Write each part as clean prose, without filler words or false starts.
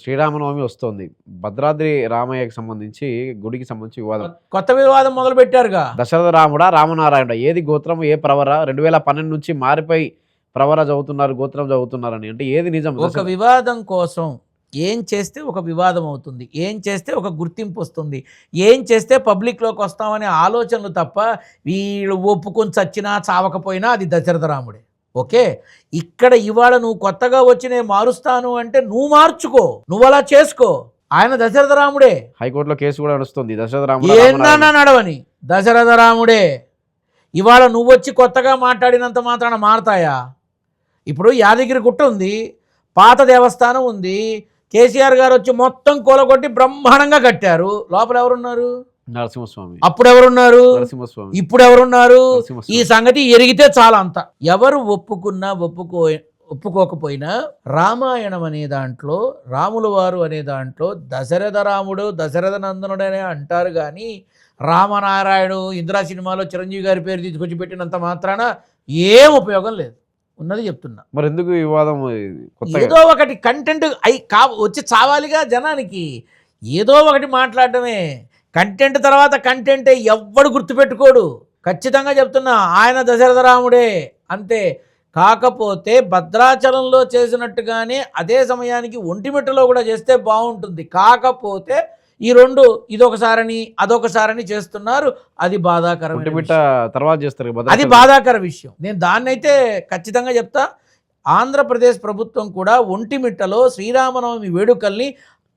శ్రీరామనవమి వస్తోంది. భద్రాద్రి రామయ్యకి సంబంధించి గుడికి సంబంధించి వివాదం. కొత్త వివాదం మొదలుపెట్టారుగా. దశరథ రాముడా, రామనారాయణుడా ఏది గోత్రం, ఏ ప్రవర? 2012 నుంచి మారిపోయి ప్రవర చదువుతున్నారు, గోత్రం చదువుతున్నారని. అంటే ఏది నిజం? ఒక వివాదం కోసం ఏం చేస్తే ఒక వివాదం అవుతుంది, ఏం చేస్తే ఒక గుర్తింపు వస్తుంది, ఏం చేస్తే పబ్లిక్లోకి వస్తామనే ఆలోచనలు తప్ప వీళ్ళు ఒప్పుకొని చచ్చినా చావకపోయినా అది దశరథ రాముడే. ఓకే, ఇక్కడ ఇవాళ నువ్వు కొత్తగా వచ్చి నేను మారుస్తాను అంటే నువ్వు మార్చుకో, నువ్వు అలా చేసుకో. ఆయన దశరథ రాముడే. హైకోర్టులో కేసు కూడా నడుస్తుంది. దశరథ రాముడు ఏమన్నా నడవని దశరథ రాముడే. ఇవాళ నువ్వు వచ్చి కొత్తగా మాట్లాడినంత మాత్రాన మారతాయా? ఇప్పుడు యాదగిరి గుట్ట ఉంది, పాత దేవస్థానం ఉంది, కేసీఆర్ గారు వచ్చి మొత్తం కూలగొట్టి బ్రహ్మాండంగా కట్టారు. లోపల ఎవరున్నారు? నరసింహస్వామి. అప్పుడు ఎవరున్నారు? నరసింహస్వామి. ఇప్పుడు ఎవరున్నారు? ఈ సంగతి ఎరిగితే చాలా అంత. ఎవరు ఒప్పుకున్నా ఒప్పుకోకపోయినా రామాయణం అనే దాంట్లో, రాముల వారు అనే దాంట్లో దశరథ రాముడు, దశరథ నందనుడు అనే అంటారు. కానీ రామనారాయణు ఇందిరా సినిమాలో చిరంజీవి గారి పేరు తీసుకొచ్చి పెట్టినంత మాత్రాన ఏం ఉపయోగం లేదు. ఉన్నది చెప్తున్నా. మరి ఎందుకు వివాదం? ఏదో ఒకటి కంటెంట్ వచ్చి చావాలిగా జనానికి. ఏదో ఒకటి మాట్లాడటమే కంటెంట్. తర్వాత కంటెంటే ఎవ్వడు గుర్తుపెట్టుకోడు. ఖచ్చితంగా చెప్తున్నా, ఆయన దశరథ రాముడే అంతే. కాకపోతే భద్రాచలంలో చేసినట్టుగానే అదే సమయానికి ఒంటిమిట్టలో కూడా చేస్తే బాగుంటుంది. కాకపోతే ఈ రెండు ఇదొకసారని అదొకసారని చేస్తున్నారు. అది బాధాకరమైన తర్వాత చేస్తారు, అది బాధాకర విషయం. నేను దాన్నైతే ఖచ్చితంగా చెప్తా. ఆంధ్రప్రదేశ్ ప్రభుత్వం కూడా ఒంటిమిట్టలో శ్రీరామనవమి వేడుకల్ని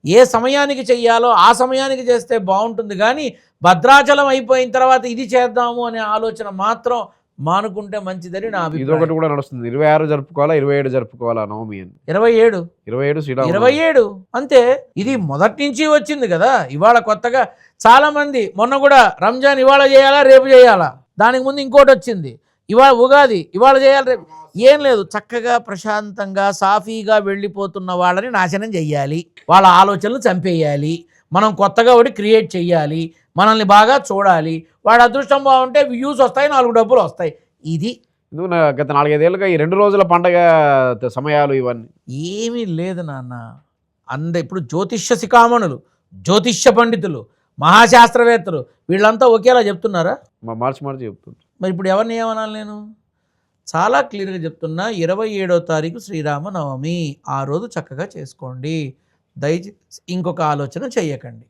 ఏ సమయానికి చెయ్యాలో ఆ సమయానికి చేస్తే బాగుంటుంది. కానీ భద్రాచలం అయిపోయిన తర్వాత ఇది చేద్దాము అనే ఆలోచన మాత్రం మానుకుంటే మంచిదని నా అభిప్రాయం. ఇదొకటి కూడా నడుస్తుంది. 26 జరుపుకోవాలా, 27 జరుపుకోవాలా నవమి అని. 27 శ్రీరామ 27 అంతే. ఇది మొదటి నుంచి వచ్చింది కదా. ఇవాళ కొత్తగా చాలా మంది మొన్న కూడా రంజాన్ ఇవాళ చేయాలా రేపు చేయాలా, దానికి ముందు ఇంకోటి వచ్చింది, ఇవాళ ఉగాది ఇవాళ చేయాలి రేపు. ఏం లేదు, చక్కగా ప్రశాంతంగా సాఫీగా వెళ్ళిపోతున్న వాళ్ళని నాశనం చెయ్యాలి, వాళ్ళ ఆలోచనలు చంపేయాలి. మనం కొత్తగా ఒకటి క్రియేట్ చెయ్యాలి, మనల్ని బాగా చూడాలి. వాడు అదృష్టం బాగుంటే వ్యూస్ వస్తాయి, 4 డబ్బులు వస్తాయి. ఇది గత 4-5 ఏళ్ళుగా ఈ 2 రోజుల పండగ సమయాలు ఇవన్నీ ఏమీ లేదు నాన్న. ఇప్పుడు జ్యోతిష్య శిఖామణులు, జ్యోతిష్య పండితులు, మహాశాస్త్రవేత్తలు వీళ్ళంతా ఒకేలా చెప్తున్నారా? మార్చి చెప్తున్నారు. మరి ఇప్పుడు ఎవరిని ఏమనాలి నేను? చాలా క్లియర్గా చెప్తున్నా. 27వ తారీఖు శ్రీరామనవమి, ఆ రోజు చక్కగా చేసుకోండి. దయచేసి ఇంకొక ఆలోచన చెయ్యకండి.